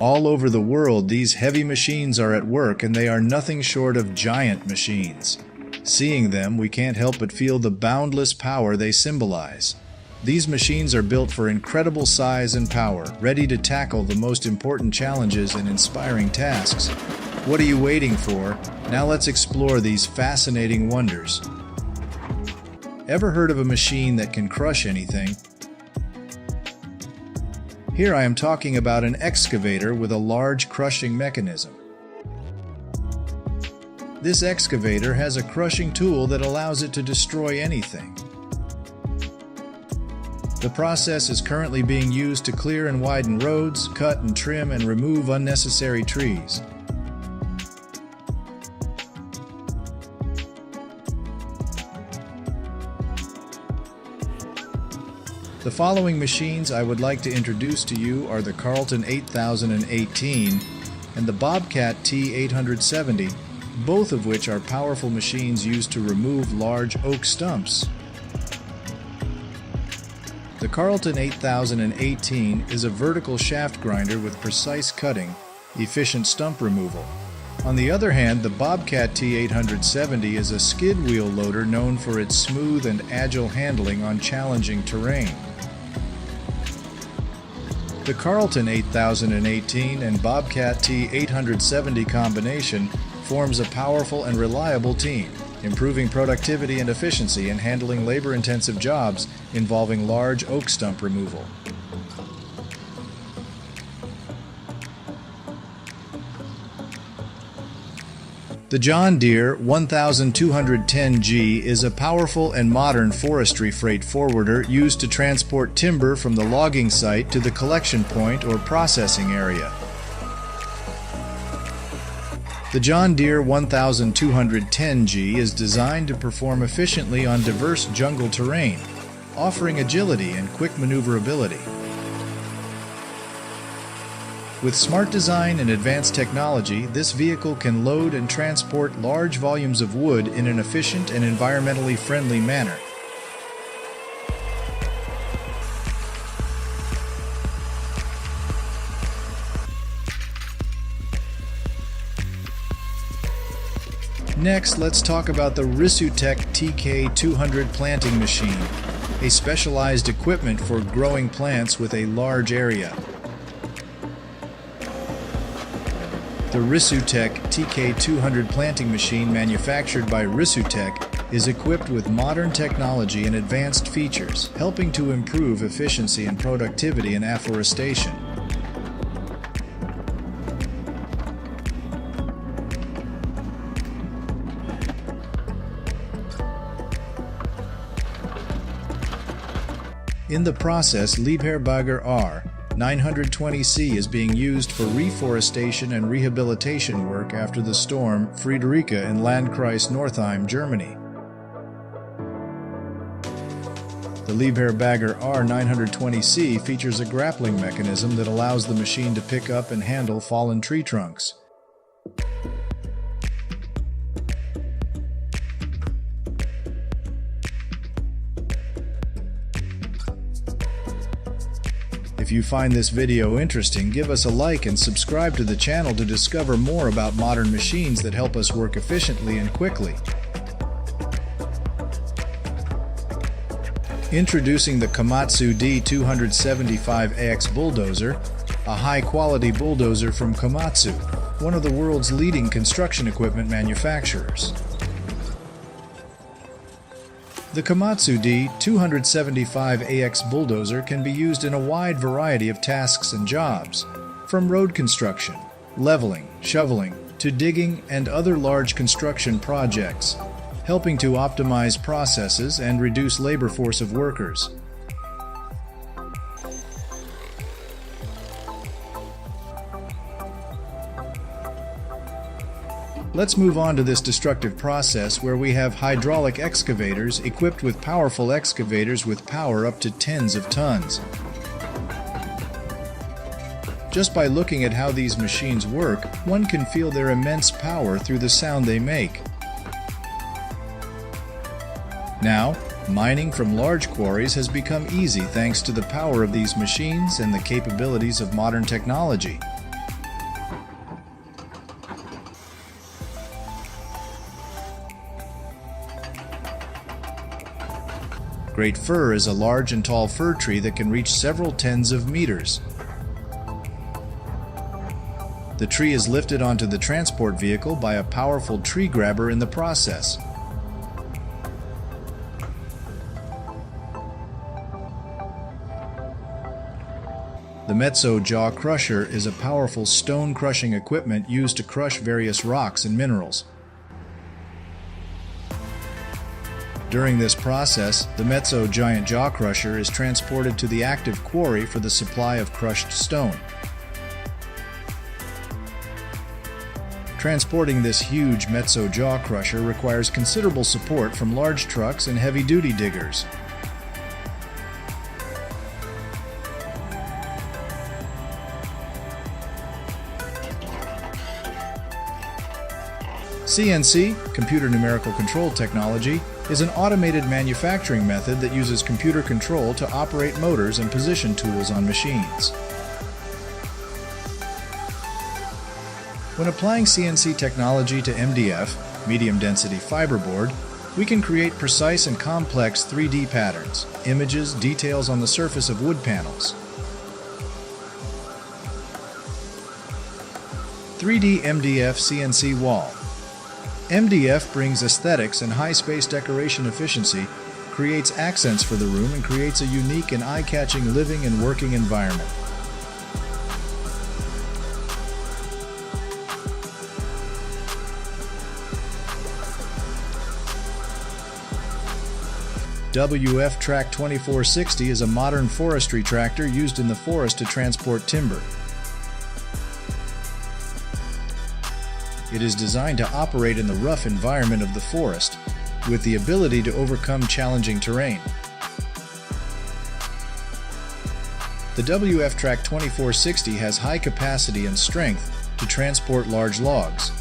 All over the world, these heavy machines are at work, and they are nothing short of giant machines. Seeing them, we can't help but feel the boundless power they symbolize. These machines are built for incredible size and power, ready to tackle the most important challenges and inspiring tasks. What are you waiting for? Now let's explore these fascinating wonders. Ever heard of a machine that can crush anything? Here I am talking about an excavator with a large crushing mechanism. This excavator has a crushing tool that allows it to destroy anything. The process is currently being used to clear and widen roads, cut and trim and remove unnecessary trees. The following machines I would like to introduce to you are the Carlton 8018 and the Bobcat T870, both of which are powerful machines used to remove large oak stumps. The Carlton 8018 is a vertical shaft grinder with precise cutting, efficient stump removal. On the other hand, the Bobcat T870 is a skid wheel loader known for its smooth and agile handling on challenging terrain. The Carlton 8018 and Bobcat T870 combination forms a powerful and reliable team, improving productivity and efficiency in handling labor-intensive jobs involving large oak stump removal. The John Deere 1210G is a powerful and modern forestry freight forwarder used to transport timber from the logging site to the collection point or processing area. The John Deere 1210G is designed to perform efficiently on diverse jungle terrain, offering agility and quick maneuverability. With smart design and advanced technology, this vehicle can load and transport large volumes of wood in an efficient and environmentally friendly manner. Next, let's talk about the Risutech TK200 planting machine, a specialized equipment for growing plants with a large area. The Risutech TK200 planting machine, manufactured by Risutech, is equipped with modern technology and advanced features, helping to improve efficiency and productivity in afforestation. In the process, Liebherr-Bagger R 920C is being used for reforestation and rehabilitation work after the storm Friederike in Landkreis Northeim, Germany. The Liebherr-Bagger R 920C features a grappling mechanism that allows the machine to pick up and handle fallen tree trunks. If you find this video interesting, give us a like and subscribe to the channel to discover more about modern machines that help us work efficiently and quickly. Introducing the Komatsu D275AX bulldozer, a high-quality bulldozer from Komatsu, one of the world's leading construction equipment manufacturers. The Komatsu D275AX bulldozer can be used in a wide variety of tasks and jobs, from road construction, leveling, shoveling, to digging and other large construction projects, helping to optimize processes and reduce labor force of workers. Let's move on to this destructive process where we have hydraulic excavators equipped with powerful excavators with power up to tens of tons. Just by looking at how these machines work, one can feel their immense power through the sound they make. Now, mining from large quarries has become easy thanks to the power of these machines and the capabilities of modern technology. Great fir is a large and tall fir tree that can reach several tens of meters. The tree is lifted onto the transport vehicle by a powerful tree grabber in the process. The mezzo jaw crusher is a powerful stone-crushing equipment used to crush various rocks and minerals. During this process, the mezzo giant jaw crusher is transported to the active quarry for the supply of crushed stone. Transporting this huge mezzo jaw crusher requires considerable support from large trucks and heavy-duty diggers. CNC, computer numerical control technology, is an automated manufacturing method that uses computer control to operate motors and position tools on machines. When applying CNC technology to MDF, medium-density fiberboard, we can create precise and complex 3D patterns, images, details on the surface of wood panels. 3D MDF CNC wall. MDF brings aesthetics and high-space decoration efficiency, creates accents for the room, and creates a unique and eye-catching living and working environment. WF Track 2460 is a modern forestry tractor used in the forest to transport timber. It is designed to operate in the rough environment of the forest, with the ability to overcome challenging terrain. The WF Track 2460 has high capacity and strength to transport large logs.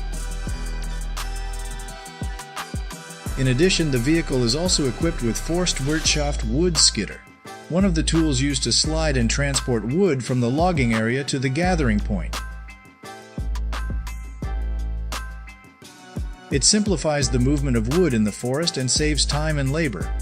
In addition, the vehicle is also equipped with Forstwirtschaft wood skidder, one of the tools used to slide and transport wood from the logging area to the gathering point. It simplifies the movement of wood in the forest and saves time and labor.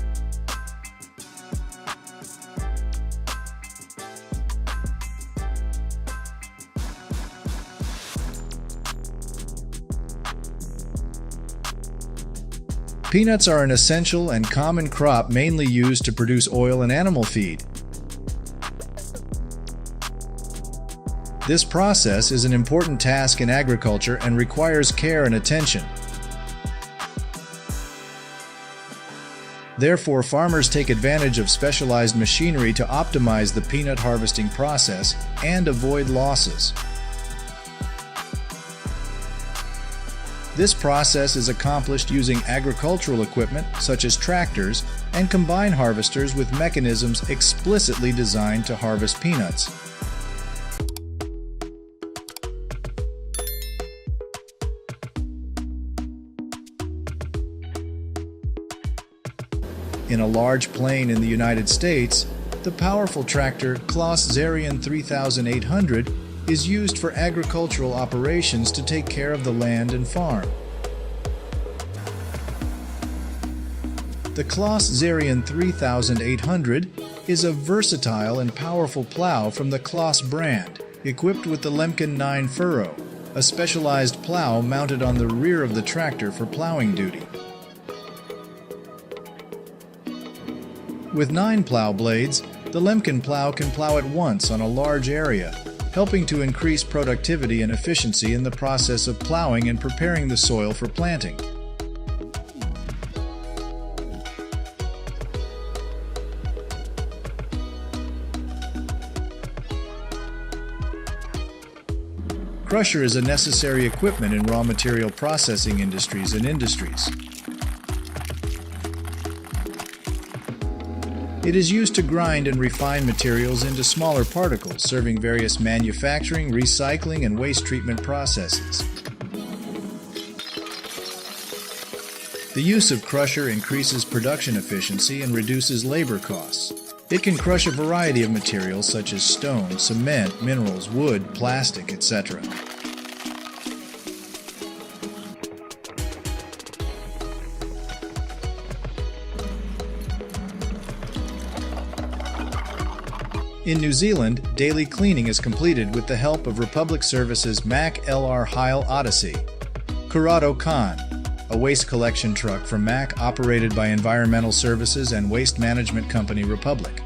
Peanuts are an essential and common crop mainly used to produce oil and animal feed. This process is an important task in agriculture and requires care and attention. Therefore, farmers take advantage of specialized machinery to optimize the peanut harvesting process and avoid losses. This process is accomplished using agricultural equipment such as tractors and combine harvesters with mechanisms explicitly designed to harvest peanuts. In a large plain in the United States, the powerful tractor colossal 3800 is used for agricultural operations to take care of the land and farm. The colossal 3800 is a versatile and powerful plow from the Colossal brand, equipped with the Lemken 9 furrow, a specialized plow mounted on the rear of the tractor for plowing duty. With 9 plow blades, the Lemken plow can plow at once on a large area, helping to increase productivity and efficiency in the process of plowing and preparing the soil for planting. Crusher is a necessary equipment in raw material processing industries and industries. It is used to grind and refine materials into smaller particles, serving various manufacturing, recycling, and waste treatment processes. The use of crusher increases production efficiency and reduces labor costs. It can crush a variety of materials such as stone, cement, minerals, wood, plastic, etc. In New Zealand, daily cleaning is completed with the help of Republic Services Mack LR Heil Odyssey. Corrado Con, a waste collection truck from Mack operated by Environmental Services and Waste Management Company Republic.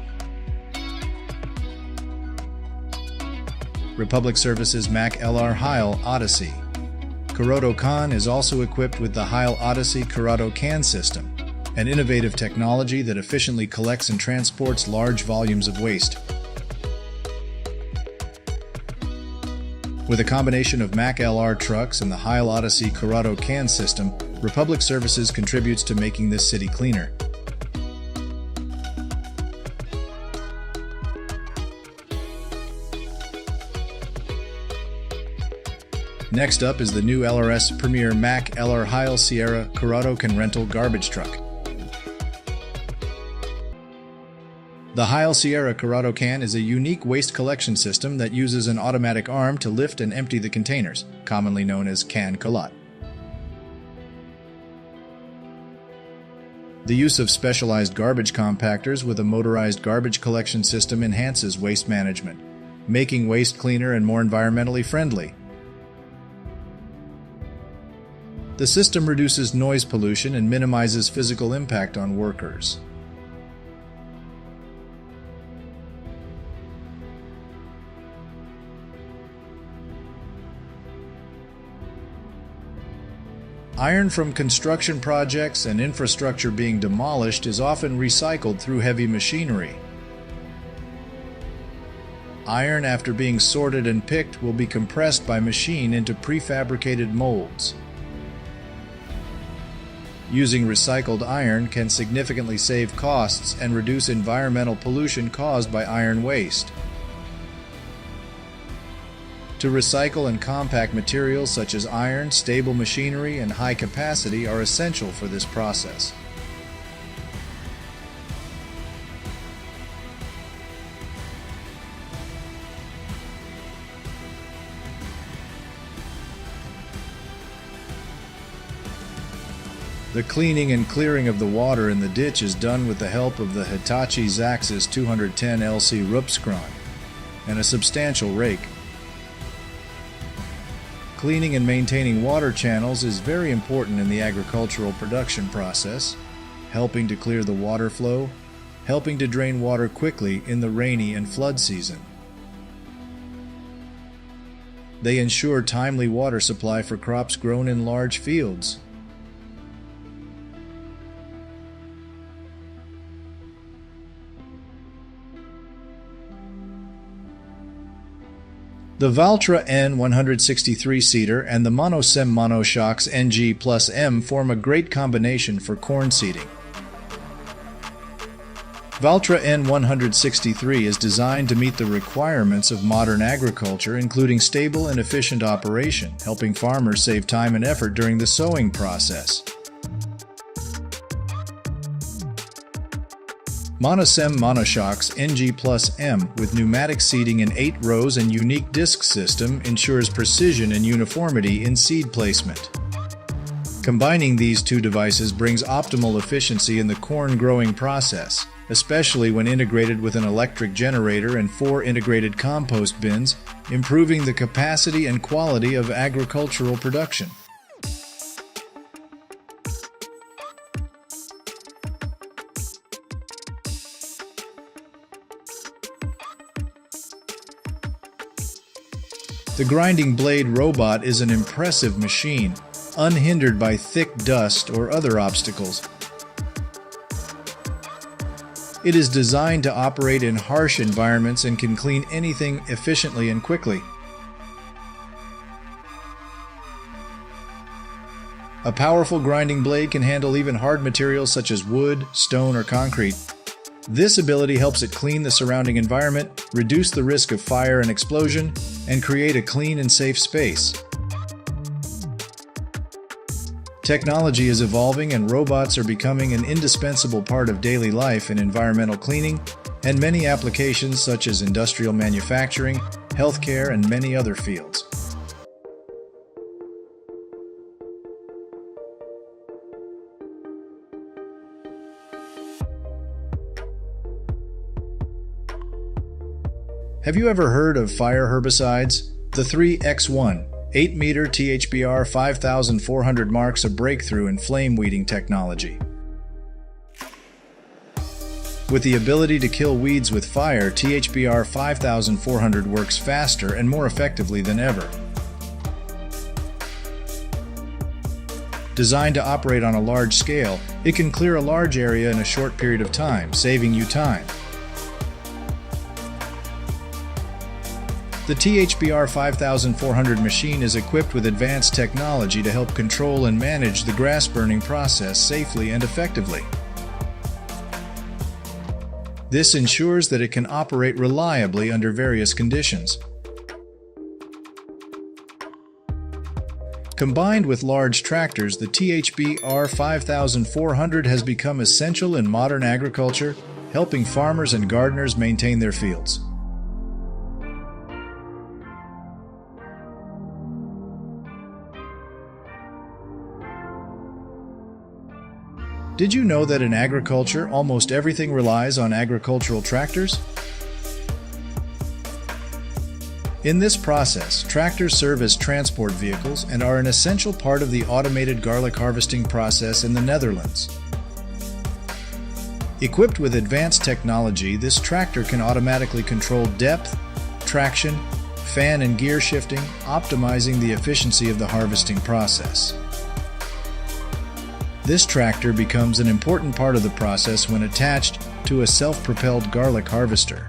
Republic Services Mack LR Heil Odyssey. Corrado Con is also equipped with the Heil Odyssey Corrado Can system, an innovative technology that efficiently collects and transports large volumes of waste. With a combination of Mack LR trucks and the Heil Odyssey Corrado Can system, Republic Services contributes to making this city cleaner. Next up is the new LRS Premier Mack LR Heil Sierra Corrado Can rental garbage truck. The Heil Sierra Corrado Can is a unique waste collection system that uses an automatic arm to lift and empty the containers, commonly known as can culotte. The use of specialized garbage compactors with a motorized garbage collection system enhances waste management, making waste cleaner and more environmentally friendly. The system reduces noise pollution and minimizes physical impact on workers. Iron from construction projects and infrastructure being demolished is often recycled through heavy machinery. Iron, after being sorted and picked, will be compressed by machine into prefabricated molds. Using recycled iron can significantly save costs and reduce environmental pollution caused by iron waste. To recycle and compact materials such as iron, stable machinery, and high capacity are essential for this process. The cleaning and clearing of the water in the ditch is done with the help of the Hitachi Zaxxas 210 LC Rupskron and a substantial rake. Cleaning and maintaining water channels is very important in the agricultural production process, helping to clear the water flow, helping to drain water quickly in the rainy and flood season. They ensure timely water supply for crops grown in large fields. The Valtra N 163-seater and the Monosem Monoshocks NG plus M form a great combination for corn seeding. Valtra N 163 is designed to meet the requirements of modern agriculture, including stable and efficient operation, helping farmers save time and effort during the sowing process. Monosem Monoshocks NG plus M with pneumatic seeding in 8 rows and unique disc system ensures precision and uniformity in seed placement. Combining these two devices brings optimal efficiency in the corn growing process, especially when integrated with an electric generator and 4 integrated compost bins, improving the capacity and quality of agricultural production. The grinding blade robot is an impressive machine, unhindered by thick dust or other obstacles. It is designed to operate in harsh environments and can clean anything efficiently and quickly. A powerful grinding blade can handle even hard materials such as wood, stone, or concrete. This ability helps it clean the surrounding environment, reduce the risk of fire and explosion, and create a clean and safe space. Technology is evolving and robots are becoming an indispensable part of daily life in environmental cleaning and many applications such as industrial manufacturing, healthcare, and many other fields. Have you ever heard of fire herbicides? The 3X1 8-meter THBR 5400 marks a breakthrough in flame weeding technology. With the ability to kill weeds with fire, THBR 5400 works faster and more effectively than ever. Designed to operate on a large scale, it can clear a large area in a short period of time, saving you time. The THBR 5400 machine is equipped with advanced technology to help control and manage the grass burning process safely and effectively. This ensures that it can operate reliably under various conditions. Combined with large tractors, the THBR 5400 has become essential in modern agriculture, helping farmers and gardeners maintain their fields. Did you know that in agriculture, almost everything relies on agricultural tractors? In this process, tractors serve as transport vehicles and are an essential part of the automated garlic harvesting process in the Netherlands. Equipped with advanced technology, this tractor can automatically control depth, traction, fan and gear shifting, optimizing the efficiency of the harvesting process. This tractor becomes an important part of the process when attached to a self-propelled garlic harvester.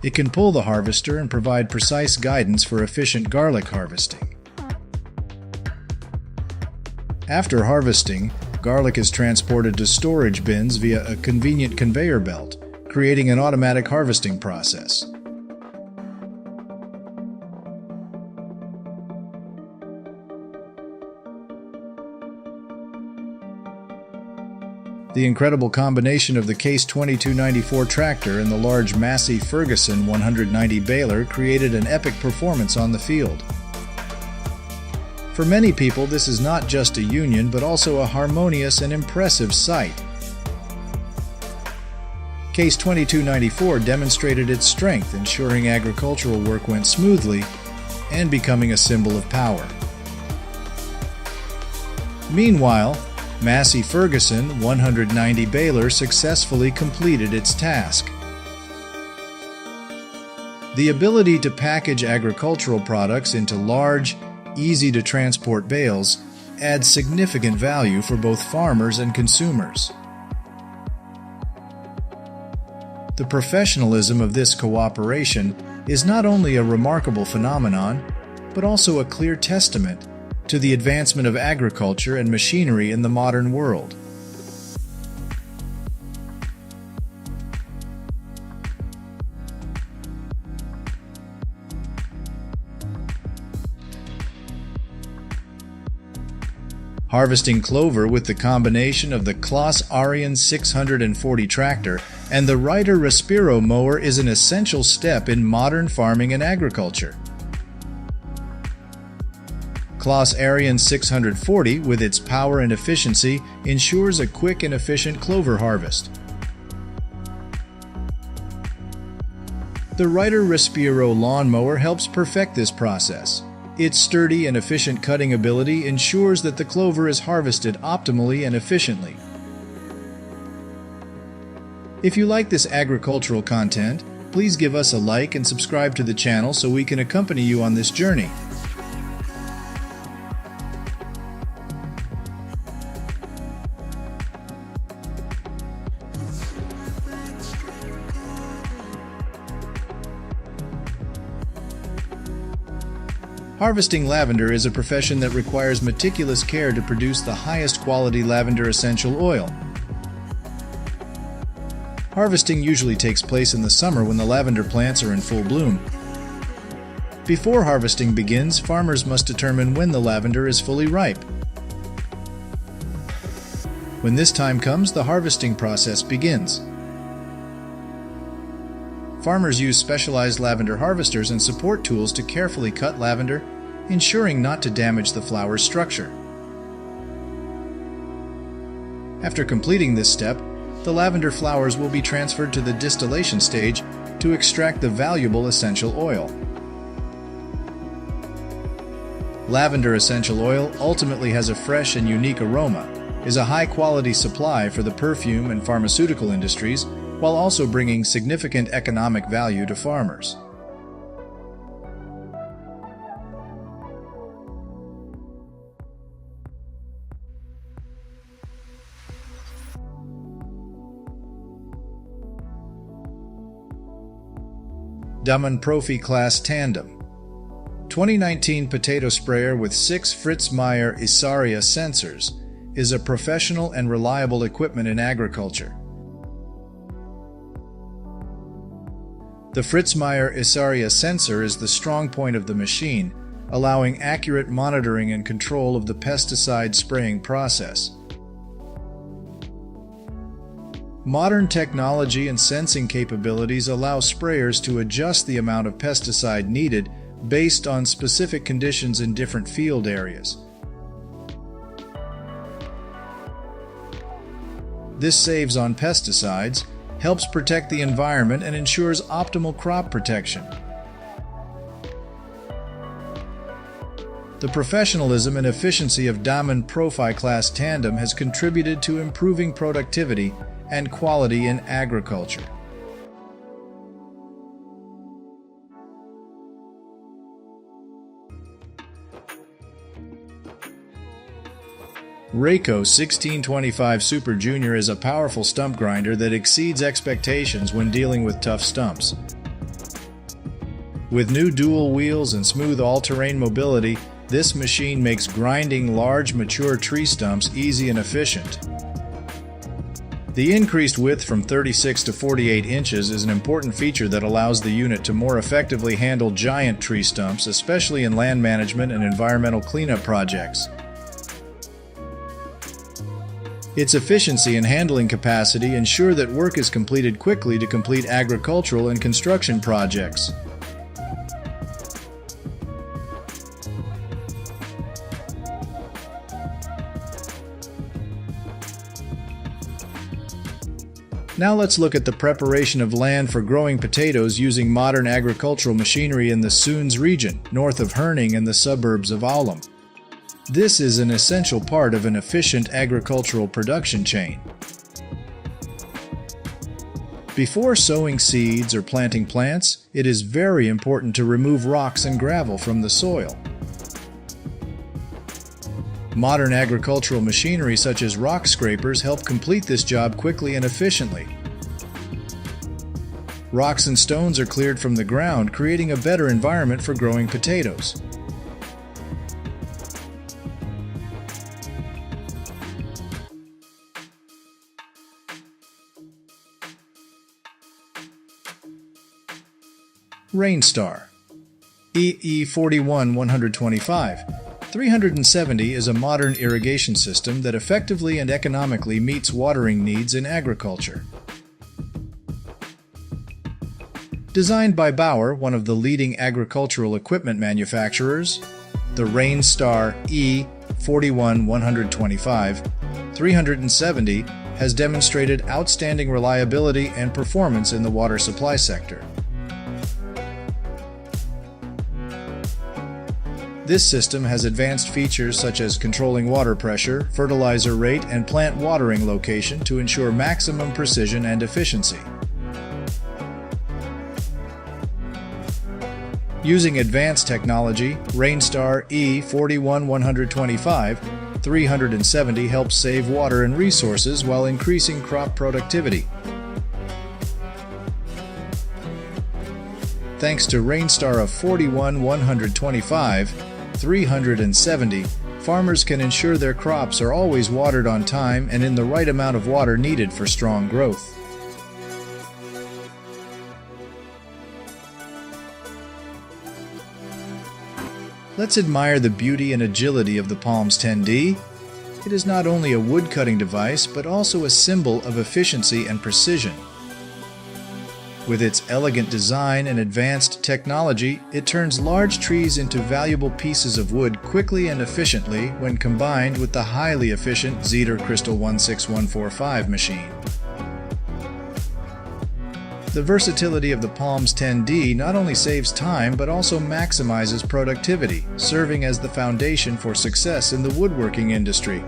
It can pull the harvester and provide precise guidance for efficient garlic harvesting. After harvesting, garlic is transported to storage bins via a convenient conveyor belt, creating an automatic harvesting process. The incredible combination of the Case 2294 tractor and the large Massey Ferguson 190 baler created an epic performance on the field. For many people, this is not just a union, but also a harmonious and impressive sight. Case 2294 demonstrated its strength, ensuring agricultural work went smoothly and becoming a symbol of power. Meanwhile, Massey Ferguson 190 baler successfully completed its task. The ability to package agricultural products into large, easy-to-transport bales adds significant value for both farmers and consumers. The professionalism of this cooperation is not only a remarkable phenomenon, but also a clear testament to the advancement of agriculture and machinery in the modern world. Harvesting clover with the combination of the colossal 640 tractor and the Reiter Respiro mower is an essential step in modern farming and agriculture. Colossal 640, with its power and efficiency, ensures a quick and efficient clover harvest. The Reiter Respiro lawnmower helps perfect this process. Its sturdy and efficient cutting ability ensures that the clover is harvested optimally and efficiently. If you like this agricultural content, please give us a like and subscribe to the channel so we can accompany you on this journey. Harvesting lavender is a profession that requires meticulous care to produce the highest quality lavender essential oil. Harvesting usually takes place in the summer when the lavender plants are in full bloom. Before harvesting begins, farmers must determine when the lavender is fully ripe. When this time comes, the harvesting process begins. Farmers use specialized lavender harvesters and support tools to carefully cut lavender, ensuring not to damage the flower's structure. After completing this step, the lavender flowers will be transferred to the distillation stage to extract the valuable essential oil. Lavender essential oil ultimately has a fresh and unique aroma, is a high-quality supply for the perfume and pharmaceutical industries, while also bringing significant economic value to farmers. Damen Profi Class Tandem 2019 potato sprayer with 6 Fritz Meyer Isaria sensors is a professional and reliable equipment in agriculture. The Fritz Meyer Isaria sensor is the strong point of the machine, allowing accurate monitoring and control of the pesticide spraying process. Modern technology and sensing capabilities allow sprayers to adjust the amount of pesticide needed based on specific conditions in different field areas. This saves on pesticides, helps protect the environment, and ensures optimal crop protection. The professionalism and efficiency of Damen Profi Class Tandem has contributed to improving productivity and quality in agriculture. Rayco 1625 Super Junior is a powerful stump grinder that exceeds expectations when dealing with tough stumps. With new dual wheels and smooth all-terrain mobility, this machine makes grinding large, mature tree stumps easy and efficient. The increased width from 36 to 48 inches is an important feature that allows the unit to more effectively handle giant tree stumps, especially in land management and environmental cleanup projects. Its efficiency and handling capacity ensure that work is completed quickly to complete agricultural and construction projects. Now let's look at the preparation of land for growing potatoes using modern agricultural machinery in the Soons region, north of Herning and the suburbs of Aulum. This is an essential part of an efficient agricultural production chain. Before sowing seeds or planting plants, it is very important to remove rocks and gravel from the soil. Modern agricultural machinery such as rock scrapers help complete this job quickly and efficiently. Rocks and stones are cleared from the ground, creating a better environment for growing potatoes. Rainstar EE41-125 370 is a modern irrigation system that effectively and economically meets watering needs in agriculture. Designed by Bauer, one of the leading agricultural equipment manufacturers, the Rainstar EE41-125 370 has demonstrated outstanding reliability and performance in the water supply sector. This system has advanced features such as controlling water pressure, fertilizer rate, and plant watering location to ensure maximum precision and efficiency. Using advanced technology, Rainstar E41-125 370 helps save water and resources while increasing crop productivity. Thanks to Rainstar of 41-125 370, farmers can ensure their crops are always watered on time and in the right amount of water needed for strong growth. Let's admire the beauty and agility of the Palms 10D. It is not only a wood-cutting device, but also a symbol of efficiency and precision. With its elegant design and advanced technology, it turns large trees into valuable pieces of wood quickly and efficiently when combined with the highly efficient Zetor Crystal 16145 machine. The versatility of the Palms 10D not only saves time but also maximizes productivity, serving as the foundation for success in the woodworking industry.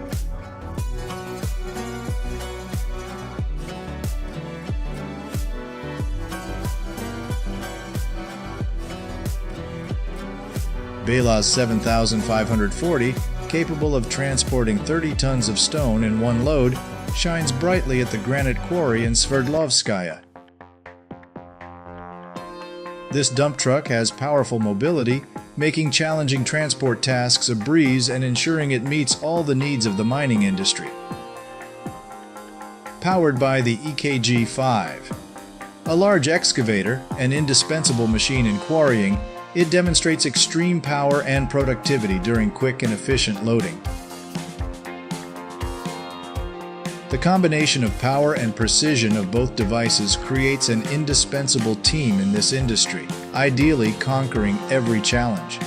Bela's 7540, capable of transporting 30 tons of stone in one load, shines brightly at the granite quarry in Sverdlovskaya. This dump truck has powerful mobility, making challenging transport tasks a breeze and ensuring it meets all the needs of the mining industry. Powered by the EKG-5, a large excavator, an indispensable machine in quarrying, it demonstrates extreme power and productivity during quick and efficient loading. The combination of power and precision of both devices creates an indispensable team in this industry, ideally conquering every challenge.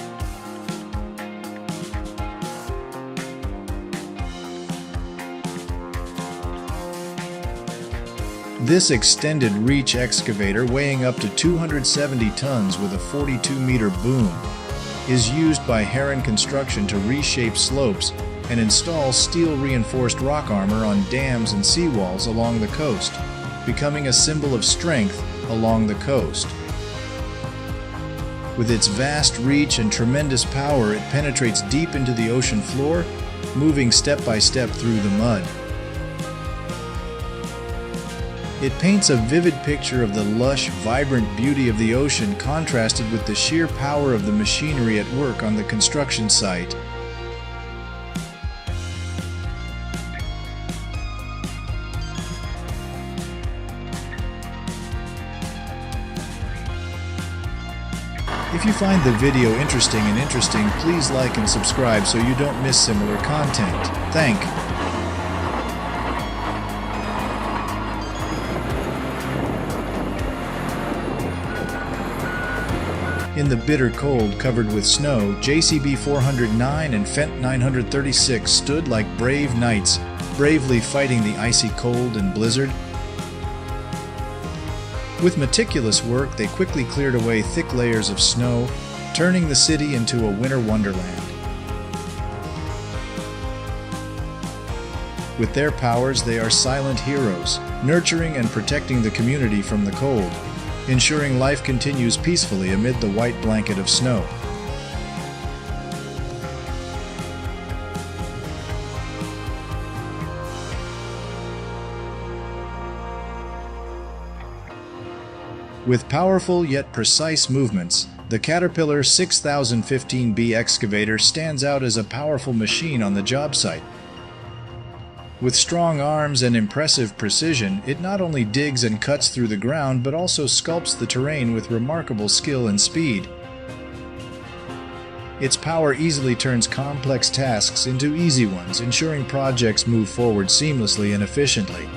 This extended reach excavator, weighing up to 270 tons with a 42-meter boom, is used by Heron Construction to reshape slopes and install steel-reinforced rock armor on dams and seawalls along the coast, becoming a symbol of strength along the coast. With its vast reach and tremendous power, it penetrates deep into the ocean floor, moving step by step through the mud. It paints a vivid picture of the lush, vibrant beauty of the ocean contrasted with the sheer power of the machinery at work on the construction site. If you find the video interesting, please like and subscribe so you don't miss similar content. Thank you. In the bitter cold covered with snow, JCB 409 and Fent 936 stood like brave knights, bravely fighting the icy cold and blizzard. With meticulous work, they quickly cleared away thick layers of snow, turning the city into a winter wonderland. With their powers, they are silent heroes, nurturing and protecting the community from the cold, ensuring life continues peacefully amid the white blanket of snow. With powerful yet precise movements, the Caterpillar 6015B excavator stands out as a powerful machine on the job site. With strong arms and impressive precision, it not only digs and cuts through the ground but also sculpts the terrain with remarkable skill and speed. Its power easily turns complex tasks into easy ones, ensuring projects move forward seamlessly and efficiently.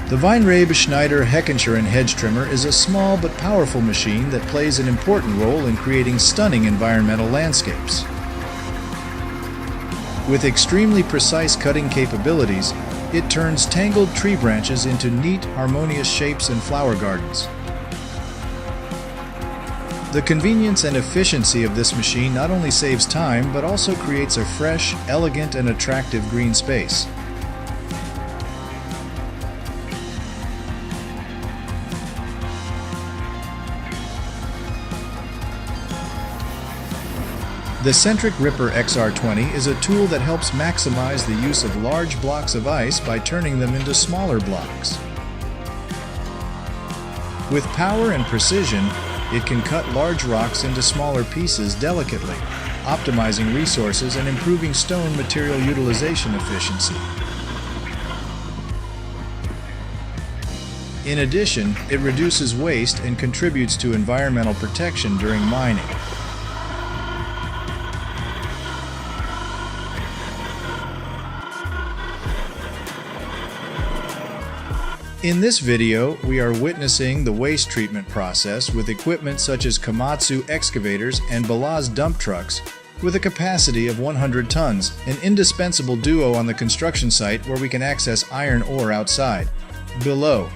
The Weinrebe Schneider Heckenscher hedge trimmer is a small but powerful machine that plays an important role in creating stunning environmental landscapes. With extremely precise cutting capabilities, it turns tangled tree branches into neat, harmonious shapes and flower gardens. The convenience and efficiency of this machine not only saves time but also creates a fresh, elegant, and attractive green space. The Centric Ripper XR20 is a tool that helps maximize the use of large blocks of ice by turning them into smaller blocks. With power and precision, it can cut large rocks into smaller pieces delicately, optimizing resources and improving stone material utilization efficiency. In addition, it reduces waste and contributes to environmental protection during mining. In this video, we are witnessing the waste treatment process with equipment such as Komatsu excavators and Balaz dump trucks with a capacity of 100 tons, an indispensable duo on the construction site where we can access iron ore outside. Below.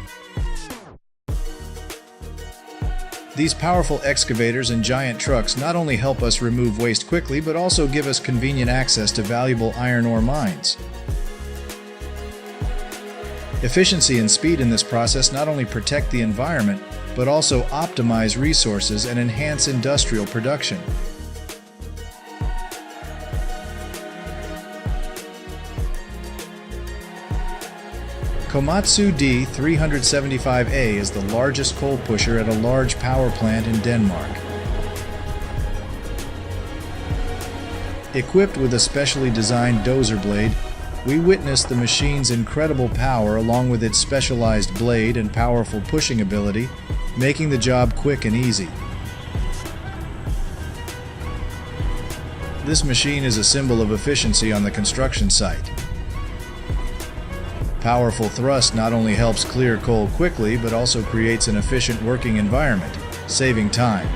These powerful excavators and giant trucks not only help us remove waste quickly, but also give us convenient access to valuable iron ore mines. Efficiency and speed in this process not only protect the environment, but also optimize resources and enhance industrial production. Komatsu D375A is the largest coal pusher at a large power plant in Denmark. Equipped with a specially designed dozer blade, we witness the machine's incredible power along with its specialized blade and powerful pushing ability, making the job quick and easy. This machine is a symbol of efficiency on the construction site. Powerful thrust not only helps clear coal quickly, but also creates an efficient working environment, saving time.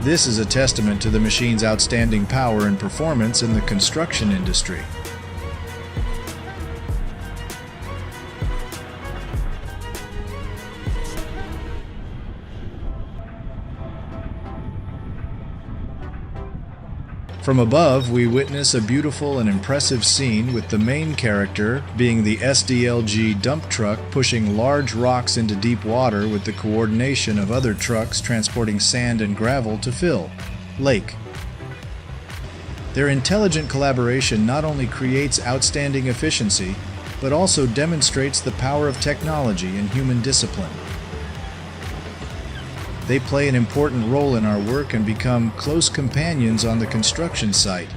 This is a testament to the machine's outstanding power and performance in the construction industry. From above, we witness a beautiful and impressive scene with the main character being the SDLG dump truck pushing large rocks into deep water with the coordination of other trucks transporting sand and gravel to fill lake. Their intelligent collaboration not only creates outstanding efficiency, but also demonstrates the power of technology and human discipline. They play an important role in our work and become close companions on the construction site.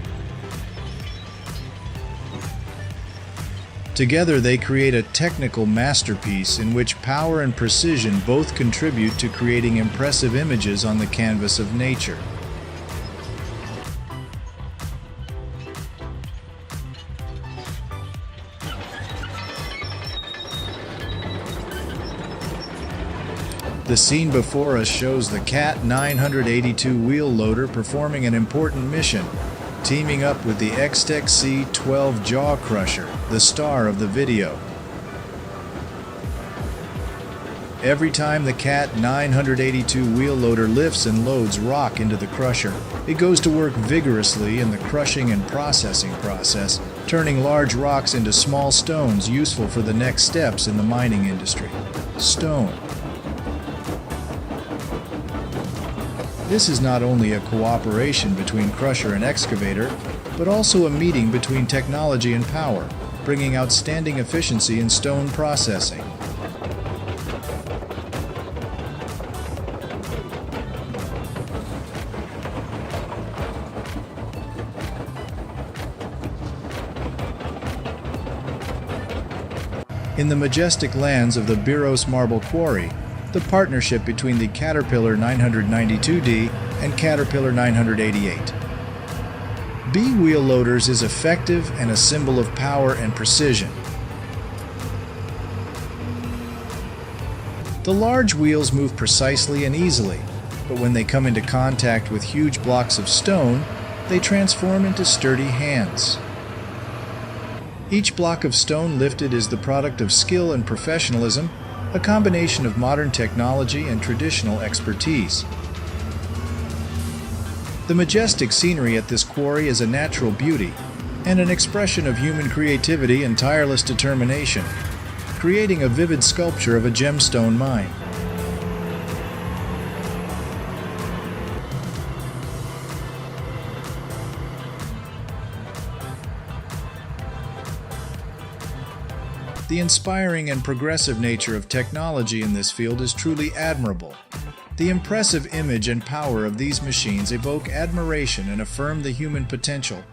Together they create a technical masterpiece in which power and precision both contribute to creating impressive images on the canvas of nature. The scene before us shows the Cat 982 wheel loader performing an important mission, teaming up with the X-Tech C12 jaw crusher, the star of the video. Every time the Cat 982 wheel loader lifts and loads rock into the crusher, it goes to work vigorously in the crushing and processing process, turning large rocks into small stones useful for the next steps in the mining industry. Stone. This is not only a cooperation between crusher and excavator, but also a meeting between technology and power, bringing outstanding efficiency in stone processing. In the majestic lands of the Biros Marble Quarry, the partnership between the Caterpillar 992D and Caterpillar 988. B wheel loaders is effective and a symbol of power and precision. The large wheels move precisely and easily, but when they come into contact with huge blocks of stone, they transform into sturdy hands. Each block of stone lifted is the product of skill and professionalism, a combination of modern technology and traditional expertise. The majestic scenery at this quarry is a natural beauty and an expression of human creativity and tireless determination, creating a vivid sculpture of a gemstone mine. The inspiring and progressive nature of technology in this field is truly admirable. The impressive image and power of these machines evoke admiration and affirm the human potential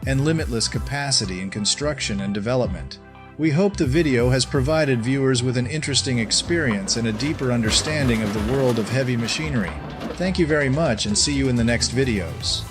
and limitless capacity in construction and development. We hope the video has provided viewers with an interesting experience and a deeper understanding of the world of heavy machinery. Thank you very much and see you in the next videos.